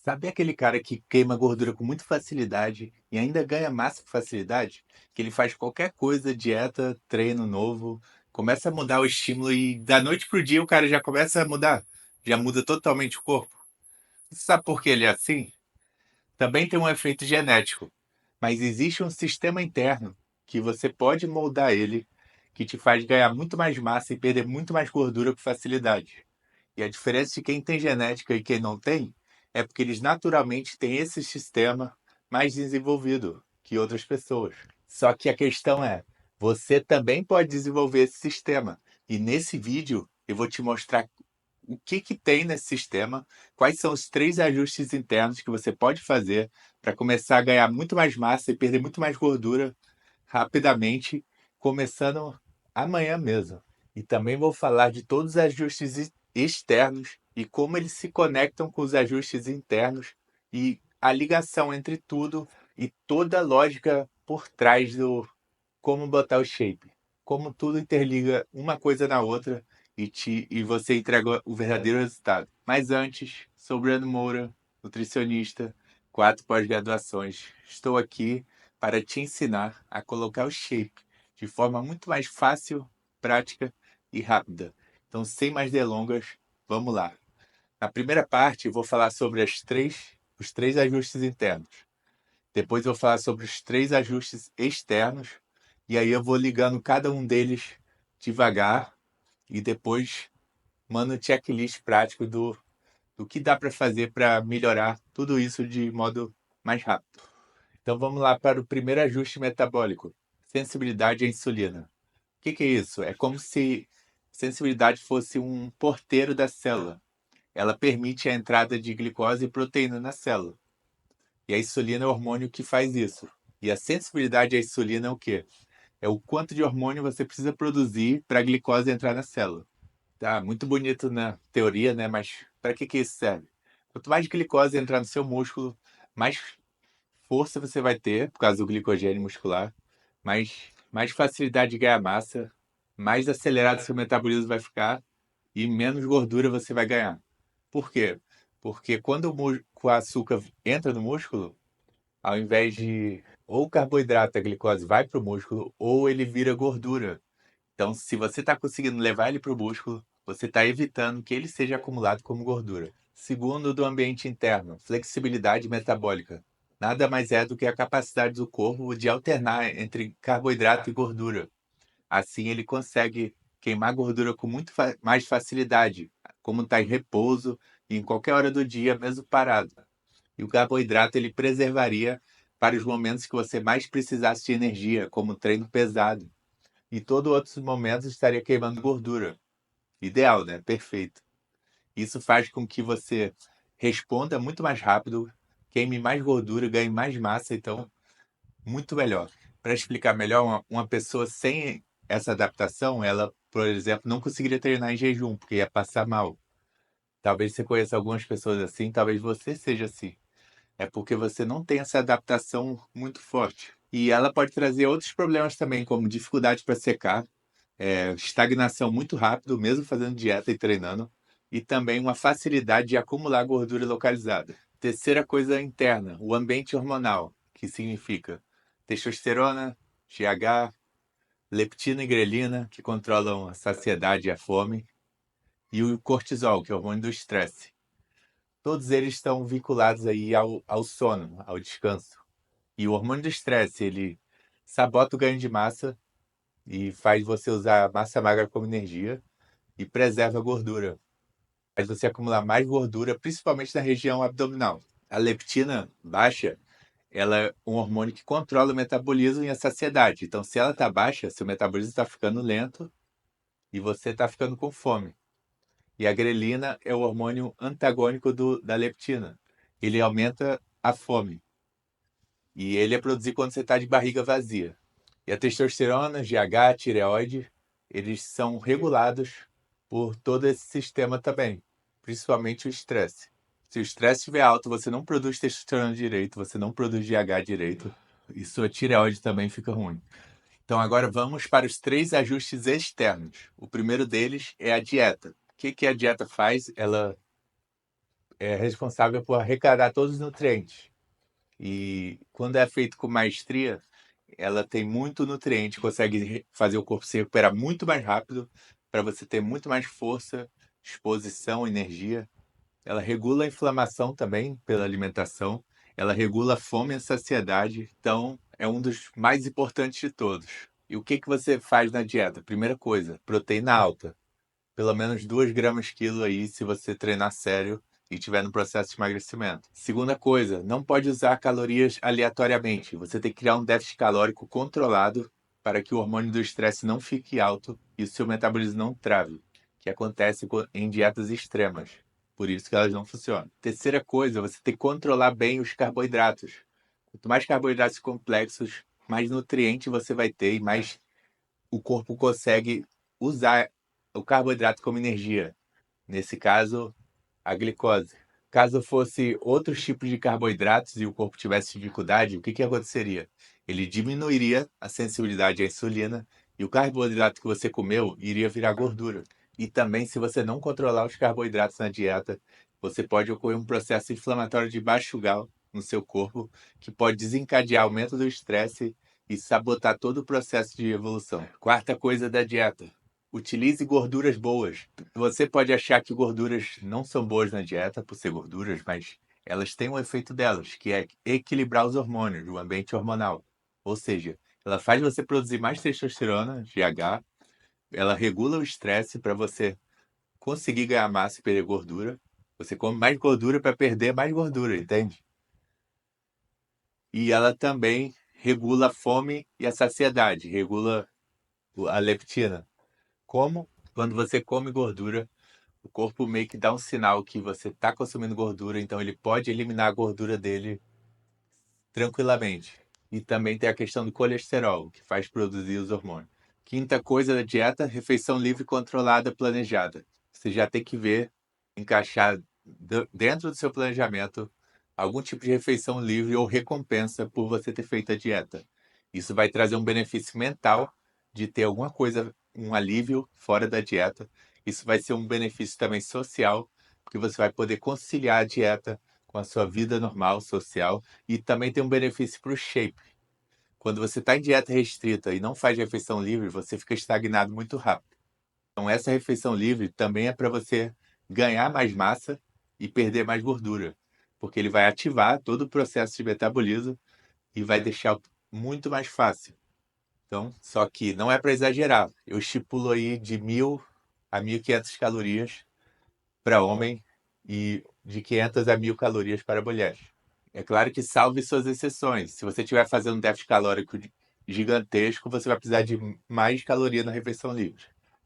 Sabe aquele cara que queima gordura com muita facilidade e ainda ganha massa com facilidade? Que ele faz qualquer coisa, dieta, treino novo, começa a mudar o estímulo e da noite pro dia o cara já começa a mudar, já muda totalmente o corpo. Você sabe por que ele é assim? Também tem um efeito genético, mas existe um sistema interno que você pode moldar ele, que te faz ganhar muito mais massa e perder muito mais gordura com facilidade. E a diferença de quem tem genética e quem não tem é porque eles naturalmente têm esse sistema mais desenvolvido que outras pessoas. Só que a questão é, você também pode desenvolver esse sistema. E nesse vídeo eu vou te mostrar o que que tem nesse sistema, quais são os três ajustes internos que você pode fazer para começar a ganhar muito mais massa e perder muito mais gordura rapidamente, começando amanhã mesmo. E também vou falar de todos os ajustes externos e como eles se conectam com os ajustes internos e a ligação entre tudo e toda a lógica por trás do como botar o shape. Como tudo interliga uma coisa na outra e você entrega o verdadeiro resultado. Mas antes, sou Breno Moura, nutricionista, 4 pós-graduações. Estou aqui para te ensinar a colocar o shape de forma muito mais fácil, prática e rápida. Então, sem mais delongas, vamos lá. Na primeira parte, eu vou falar sobre os três ajustes internos. Depois eu vou falar sobre os três ajustes externos. E aí eu vou ligando cada um deles devagar. E depois mando um checklist prático do que dá para fazer para melhorar tudo isso de modo mais rápido. Então vamos lá para o primeiro ajuste metabólico: sensibilidade à insulina. O que é isso? É como se sensibilidade fosse um porteiro da célula. Ela permite a entrada de glicose e proteína na célula. E a insulina é o hormônio que faz isso. E a sensibilidade à insulina é o quê? É o quanto de hormônio você precisa produzir para a glicose entrar na célula. Tá, muito bonito na teoria, né? Mas para que isso serve? Quanto mais glicose entrar no seu músculo, mais força você vai ter, por causa do glicogênio muscular, mais facilidade de ganhar massa, mais acelerado seu metabolismo vai ficar e menos gordura você vai ganhar. Por quê? Porque quando o açúcar entra no músculo, ao invés de ou o carboidrato, a glicose vai para o músculo, ou ele vira gordura. Então, se você está conseguindo levar ele para o músculo, você está evitando que ele seja acumulado como gordura. Segundo, do ambiente interno, flexibilidade metabólica. Nada mais é do que a capacidade do corpo de alternar entre carboidrato e gordura. Assim, ele consegue queimar gordura com muito mais facilidade, como está em repouso e em qualquer hora do dia, mesmo parado. E o carboidrato ele preservaria para os momentos que você mais precisasse de energia, como treino pesado. E todos outros momentos estaria queimando gordura. Ideal, né? Perfeito. Isso faz com que você responda muito mais rápido, queime mais gordura, ganhe mais massa, então, muito melhor. Para explicar melhor, uma pessoa sem essa adaptação, ela, por exemplo, não conseguiria treinar em jejum, porque ia passar mal. Talvez você conheça algumas pessoas assim, talvez você seja assim. É porque você não tem essa adaptação muito forte. E ela pode trazer outros problemas também, como dificuldade para secar, estagnação muito rápido, mesmo fazendo dieta e treinando, e também uma facilidade de acumular gordura localizada. Terceira coisa interna, o ambiente hormonal, que significa testosterona, GH, leptina e grelina, que controlam a saciedade e a fome, e o cortisol, que é o hormônio do estresse. Todos eles estão vinculados aí ao sono, ao descanso. E o hormônio do estresse, ele sabota o ganho de massa e faz você usar a massa magra como energia e preserva a gordura. Faz você acumular mais gordura, principalmente na região abdominal. A leptina baixa, ela é um hormônio que controla o metabolismo e a saciedade. Então, se ela está baixa, seu metabolismo está ficando lento e você está ficando com fome. E a grelina é o hormônio antagônico da leptina. Ele aumenta a fome. E ele é produzido quando você está de barriga vazia. E a testosterona, GH, tireoide, eles são regulados por todo esse sistema também, principalmente o estresse. Se o estresse estiver alto, você não produz testosterona direito, você não produz GH direito, e sua tireoide também fica ruim. Então agora vamos para os três ajustes externos. O primeiro deles é a dieta. O que a dieta faz? Ela é responsável por arrecadar todos os nutrientes. E quando é feito com maestria, ela tem muito nutriente, consegue fazer o corpo se recuperar muito mais rápido, para você ter muito mais força, disposição, energia. Ela regula a inflamação também pela alimentação. Ela regula a fome e a saciedade. Então, é um dos mais importantes de todos. E o que que você faz na dieta? Primeira coisa, proteína alta. Pelo menos 2 gramas quilo aí se você treinar sério e estiver no processo de emagrecimento. Segunda coisa, não pode usar calorias aleatoriamente. Você tem que criar um déficit calórico controlado para que o hormônio do estresse não fique alto e o seu metabolismo não trave, que acontece em dietas extremas. Por isso que elas não funcionam. Terceira coisa, você tem que controlar bem os carboidratos. Quanto mais carboidratos complexos, mais nutriente você vai ter e mais o corpo consegue usar o carboidrato como energia. Nesse caso, a glicose. Caso fosse outros tipos de carboidratos e o corpo tivesse dificuldade, o que que aconteceria? Ele diminuiria a sensibilidade à insulina e o carboidrato que você comeu iria virar gordura. E também, se você não controlar os carboidratos na dieta, você pode ocorrer um processo inflamatório de baixo grau no seu corpo, que pode desencadear aumento do estresse e sabotar todo o processo de evolução. Quarta coisa da dieta: utilize gorduras boas. Você pode achar que gorduras não são boas na dieta por ser gorduras, mas elas têm um efeito delas, que é equilibrar os hormônios, o ambiente hormonal. Ou seja, ela faz você produzir mais testosterona, GH, ela regula o estresse para você conseguir ganhar massa e perder gordura. Você come mais gordura para perder mais gordura, entende? E ela também regula a fome e a saciedade, regula a leptina. Como? Quando você come gordura, o corpo meio que dá um sinal que você está consumindo gordura, então ele pode eliminar a gordura dele tranquilamente. E também tem a questão do colesterol, que faz produzir os hormônios. Quinta coisa da dieta, refeição livre, controlada, planejada. Você já tem que ver, encaixar dentro do seu planejamento algum tipo de refeição livre ou recompensa por você ter feito a dieta. Isso vai trazer um benefício mental de ter alguma coisa, um alívio fora da dieta. Isso vai ser um benefício também social, porque você vai poder conciliar a dieta com a sua vida normal, social, e também tem um benefício para o shape. Quando você está em dieta restrita e não faz refeição livre, você fica estagnado muito rápido. Então, essa refeição livre também é para você ganhar mais massa e perder mais gordura, porque ele vai ativar todo o processo de metabolismo e vai deixar muito mais fácil. Então, só que não é para exagerar. Eu estipulo aí de 1.000 a 1.500 calorias para homem e de 500 a 1.000 calorias para mulher. É claro que salve suas exceções. Se você estiver fazendo um déficit calórico gigantesco, você vai precisar de mais caloria na refeição livre.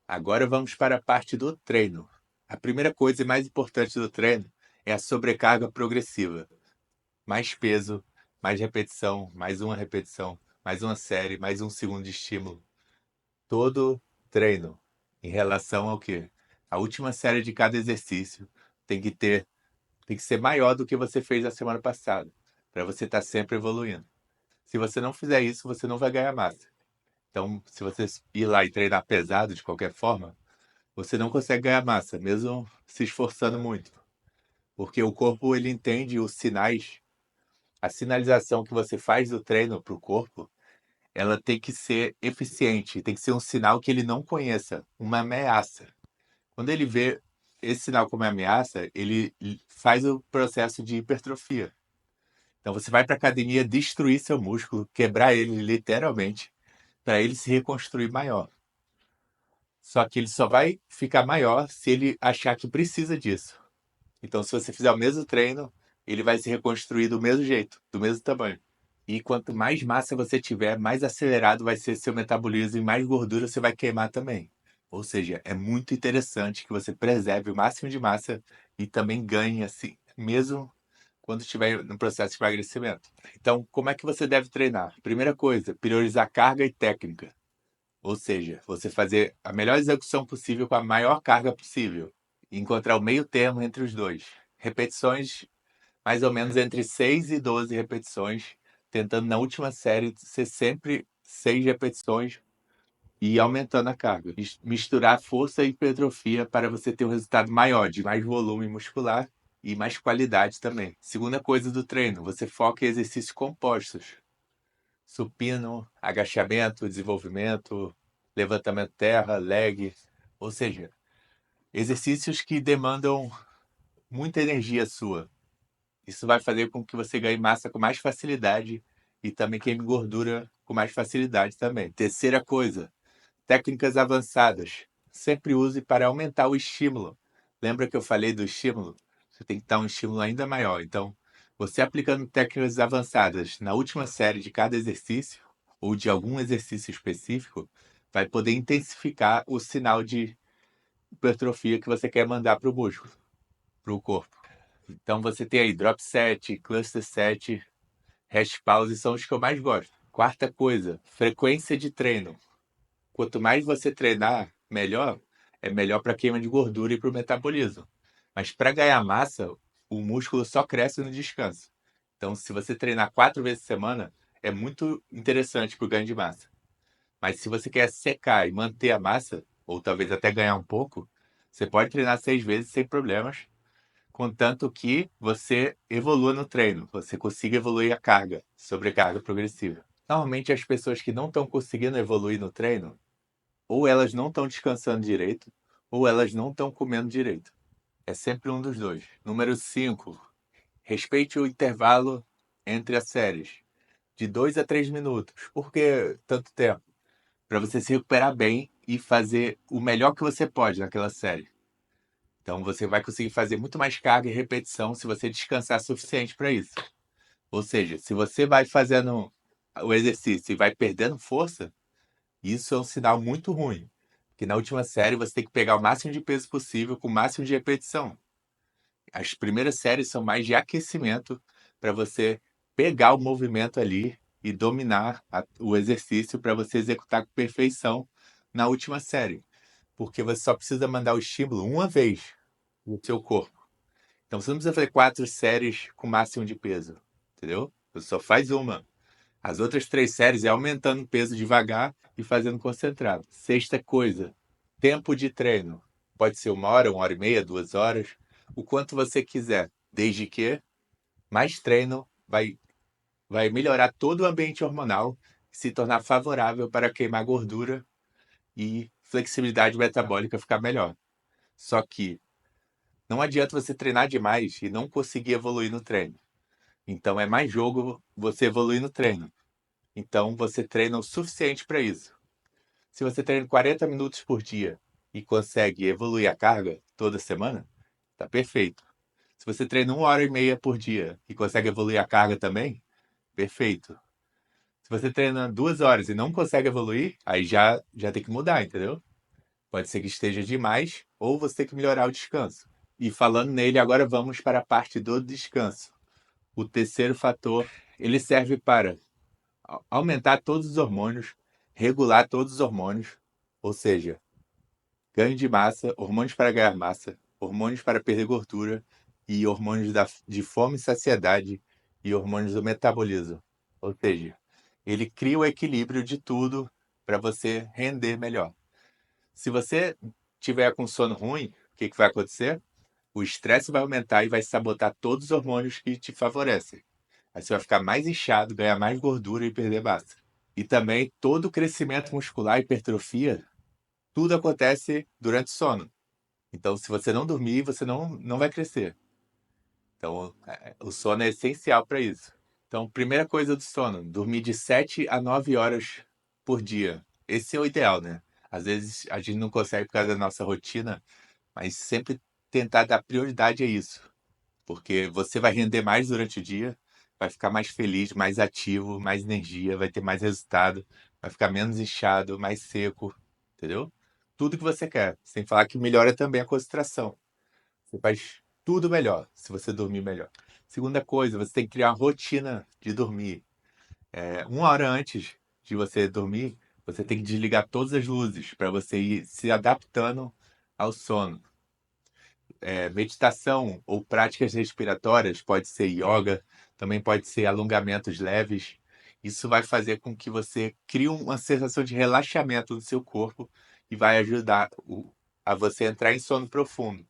Agora vamos para a parte do treino. A primeira coisa e mais importante do treino é a sobrecarga progressiva. Mais peso, mais repetição, mais uma série, mais um segundo de estímulo. Todo treino em relação ao quê? A última série de cada exercício tem que ter, tem que ser maior do que você fez na semana passada, para você estar sempre evoluindo. Se você não fizer isso, você não vai ganhar massa. Então, se você ir lá e treinar pesado de qualquer forma, você não consegue ganhar massa, mesmo se esforçando muito. Porque o corpo ele entende os sinais, a sinalização que você faz do treino para o corpo, ela tem que ser eficiente, tem que ser um sinal que ele não conheça, uma ameaça. Quando ele vê esse sinal como ameaça, ele faz o processo de hipertrofia. Então você vai para a academia destruir seu músculo, quebrar ele literalmente, para ele se reconstruir maior. Só que ele só vai ficar maior se ele achar que precisa disso. Então, se você fizer o mesmo treino, ele vai se reconstruir do mesmo jeito, do mesmo tamanho. E quanto mais massa você tiver, mais acelerado vai ser seu metabolismo e mais gordura você vai queimar também. Ou seja, é muito interessante que você preserve o máximo de massa e também ganhe assim, mesmo quando estiver no processo de emagrecimento. Então, como é que você deve treinar? Primeira coisa, priorizar carga e técnica. Ou seja, você fazer a melhor execução possível com a maior carga possível e encontrar o meio termo entre os dois. Repetições mais ou menos entre 6 e 12 repetições, tentando na última série ser sempre 6 repetições e ir aumentando a carga. Misturar força e hipertrofia para você ter um resultado maior, de mais volume muscular e mais qualidade também. Segunda coisa do treino, você foca em exercícios compostos. Supino, agachamento, desenvolvimento, levantamento terra, leg, ou seja, exercícios que demandam muita energia sua. Isso vai fazer com que você ganhe massa com mais facilidade e também queime gordura com mais facilidade também. Terceira coisa, técnicas avançadas. Sempre use para aumentar o estímulo. Lembra que eu falei do estímulo? Você tem que dar um estímulo ainda maior. Então, você aplicando técnicas avançadas na última série de cada exercício, ou de algum exercício específico, vai poder intensificar o sinal de hipertrofia que você quer mandar para o músculo, para o corpo. Então, você tem aí drop set, cluster set, rest pause são os que eu mais gosto. Quarta coisa, frequência de treino. Quanto mais você treinar, melhor. É melhor para queima de gordura e para o metabolismo. Mas para ganhar massa, o músculo só cresce no descanso. Então, se você treinar 4 vezes por semana, é muito interessante para o ganho de massa. Mas se você quer secar e manter a massa, ou talvez até ganhar um pouco, você pode treinar 6 vezes sem problemas, contanto que você evolua no treino, você consiga evoluir a carga, sobrecarga progressiva. Normalmente as pessoas que não estão conseguindo evoluir no treino, ou elas não estão descansando direito, ou elas não estão comendo direito. É sempre um dos dois. Número 5. Respeite o intervalo entre as séries. De 2 a 3 minutos. Por que tanto tempo? Para você se recuperar bem e fazer o melhor que você pode naquela série. Então você vai conseguir fazer muito mais carga e repetição se você descansar suficiente para isso. Ou seja, se você vai fazendo o exercício e vai perdendo força, isso é um sinal muito ruim. Porque na última série você tem que pegar o máximo de peso possível com o máximo de repetição. As primeiras séries são mais de aquecimento para você pegar o movimento ali e dominar o exercício para você executar com perfeição na última série. Porque você só precisa mandar o estímulo uma vez no seu corpo. Então você não precisa fazer 4 séries com máximo de peso, entendeu? Você só faz uma. As outras 3 séries é aumentando o peso devagar e fazendo concentrado. Sexta coisa, tempo de treino. Pode ser 1 hora, 1 hora e meia, 2 horas, o quanto você quiser, desde que mais treino vai melhorar todo o ambiente hormonal e se tornar favorável para queimar gordura e flexibilidade metabólica ficar melhor. Só que não adianta você treinar demais e não conseguir evoluir no treino. Então é mais jogo você evoluir no treino. Então você treina o suficiente para isso. Se você treina 40 minutos por dia e consegue evoluir a carga toda semana, tá perfeito. Se você treina 1 hora e meia por dia e consegue evoluir a carga também, perfeito. Se você treina 2 horas e não consegue evoluir, aí já tem que mudar, entendeu? Pode ser que esteja demais ou você tem que melhorar o descanso. E falando nele, agora vamos para a parte do descanso. O terceiro fator, ele serve para aumentar todos os hormônios, regular todos os hormônios, ou seja, ganho de massa, hormônios para ganhar massa, hormônios para perder gordura e hormônios de fome e saciedade e hormônios do metabolismo. Ou seja, ele cria o equilíbrio de tudo para você render melhor. Se você tiver com sono ruim, o que vai acontecer? O estresse vai aumentar e vai sabotar todos os hormônios que te favorecem. Aí você vai ficar mais inchado, ganhar mais gordura e perder massa. E também todo o crescimento muscular, hipertrofia, tudo acontece durante o sono. Então, se você não dormir, você não vai crescer. Então, o sono é essencial para isso. Então, primeira coisa do sono, dormir de 7 a 9 horas por dia. Esse é o ideal, né? Às vezes a gente não consegue por causa da nossa rotina, mas sempre tentar dar prioridade a isso. Porque você vai render mais durante o dia, vai ficar mais feliz, mais ativo, mais energia, vai ter mais resultado, vai ficar menos inchado, mais seco, entendeu? Tudo que você quer. Sem falar que melhora também a concentração. Você faz tudo melhor se você dormir melhor. Segunda coisa, você tem que criar uma rotina de dormir. 1 hora antes de você dormir, você tem que desligar todas as luzes para você ir se adaptando ao sono. Meditação ou práticas respiratórias, pode ser yoga, também pode ser alongamentos leves. Isso vai fazer com que você crie uma sensação de relaxamento no seu corpo e vai ajudar a você entrar em sono profundo.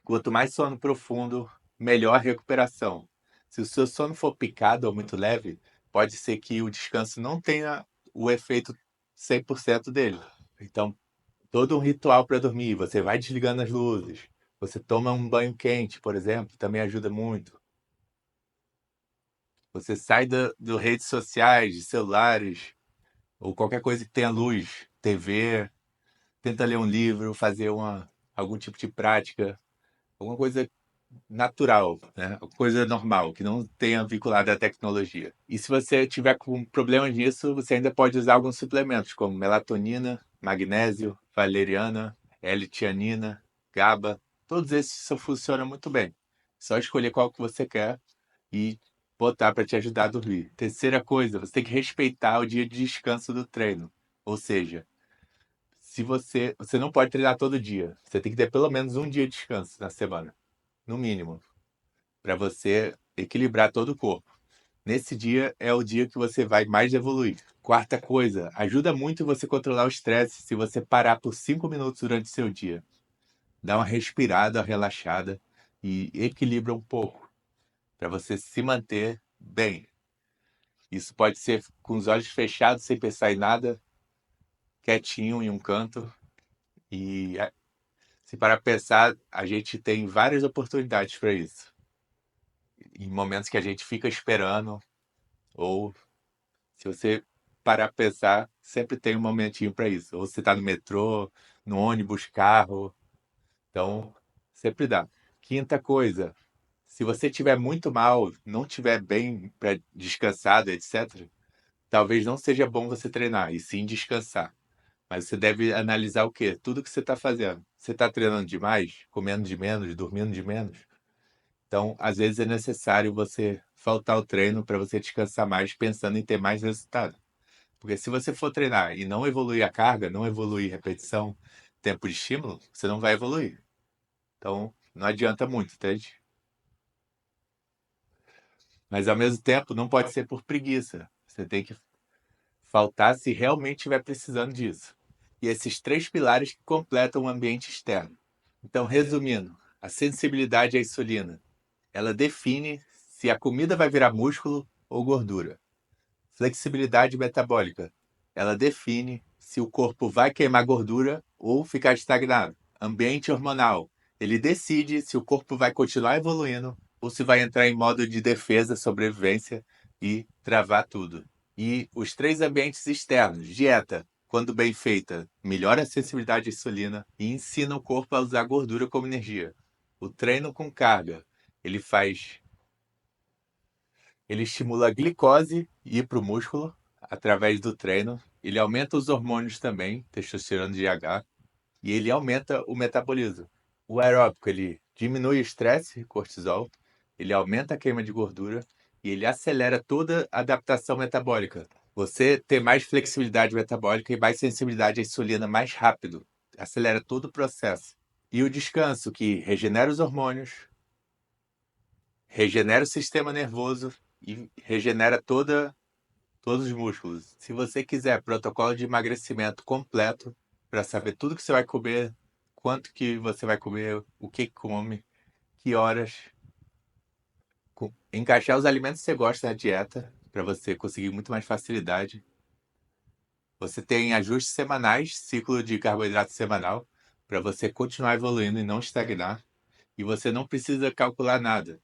Quanto mais sono profundo, melhor a recuperação. Se o seu sono for picado ou muito leve, pode ser que o descanso não tenha o efeito 100% dele. Então, todo um ritual para dormir, você vai desligando as luzes, você toma um banho quente, por exemplo, também ajuda muito. Você sai do redes sociais, de celulares, ou qualquer coisa que tenha luz, TV, tenta ler um livro, fazer algum tipo de prática, alguma coisa natural, né? Coisa normal, que não tenha vinculado à tecnologia. E se você tiver com problemas nisso, você ainda pode usar alguns suplementos, como melatonina, magnésio, valeriana, L-tianina, GABA. Todos esses só funcionam muito bem. Só escolher qual que você quer e botar para te ajudar a dormir. Terceira coisa, você tem que respeitar o dia de descanso do treino. Ou seja, se você não pode treinar todo dia, você tem que ter pelo menos um dia de descanso na semana, no mínimo, para você equilibrar todo o corpo. Nesse dia é o dia que você vai mais evoluir. Quarta coisa, ajuda muito você controlar o estresse se você parar por 5 minutos durante o seu dia. Dá uma respirada, relaxada e equilibra um pouco para você se manter bem. Isso pode ser com os olhos fechados, sem pensar em nada, quietinho em um canto. E se parar para pensar, a gente tem várias oportunidades para isso. Em momentos que a gente fica esperando, ou se você parar para pensar, sempre tem um momentinho para isso. Ou você está no metrô, no ônibus, carro. Então, sempre dá. Quinta coisa, se você estiver muito mal, não estiver bem para descansado, etc., talvez não seja bom você treinar, e sim descansar. Mas você deve analisar o quê? Tudo que você está fazendo. Você está treinando demais, comendo de menos, dormindo de menos? Então, às vezes é necessário você faltar o treino para você descansar mais, pensando em ter mais resultado. Porque se você for treinar e não evoluir a carga, não evoluir repetição, tempo de estímulo, você não vai evoluir. Então, não adianta muito, entende? Mas ao mesmo tempo, não pode ser por preguiça. Você tem que faltar se realmente estiver precisando disso. E esses três pilares que completam o ambiente externo. Então, resumindo, a sensibilidade à insulina, ela define se a comida vai virar músculo ou gordura. Flexibilidade metabólica, ela define se o corpo vai queimar gordura ou ficar estagnado. Ambiente hormonal, ele decide se o corpo vai continuar evoluindo ou se vai entrar em modo de defesa, sobrevivência e travar tudo. E os três ambientes externos, dieta, quando bem feita, melhora a sensibilidade à insulina e ensina o corpo a usar gordura como energia. O treino com carga, ele faz, ele estimula a glicose ir para o músculo através do treino. Ele aumenta os hormônios também, testosterona e GH, e ele aumenta o metabolismo. O aeróbico, ele diminui o estresse, cortisol, ele aumenta a queima de gordura e ele acelera toda a adaptação metabólica. Você tem mais flexibilidade metabólica e mais sensibilidade à insulina mais rápido. Acelera todo o processo. E o descanso, que regenera os hormônios, regenera o sistema nervoso e regenera todos os músculos. Se você quiser protocolo de emagrecimento completo, para saber tudo que você vai comer, quanto que você vai comer, o que come, que horas, encaixar os alimentos que você gosta na dieta, para você conseguir muito mais facilidade. Você tem ajustes semanais, ciclo de carboidrato semanal, para você continuar evoluindo e não estagnar. E você não precisa calcular nada.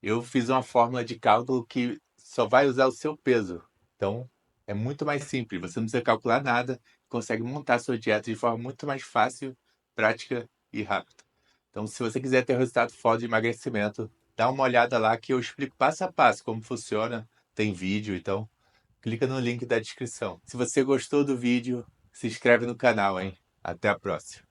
Eu fiz uma fórmula de cálculo que só vai usar o seu peso. Então, é muito mais simples. Você não precisa calcular nada, consegue montar a sua dieta de forma muito mais fácil, prática e rápida. Então, se você quiser ter um resultado forte de emagrecimento, dá uma olhada lá que eu explico passo a passo como funciona. Tem vídeo, então clica no link da descrição. Se você gostou do vídeo, se inscreve no canal, hein? Até a próxima.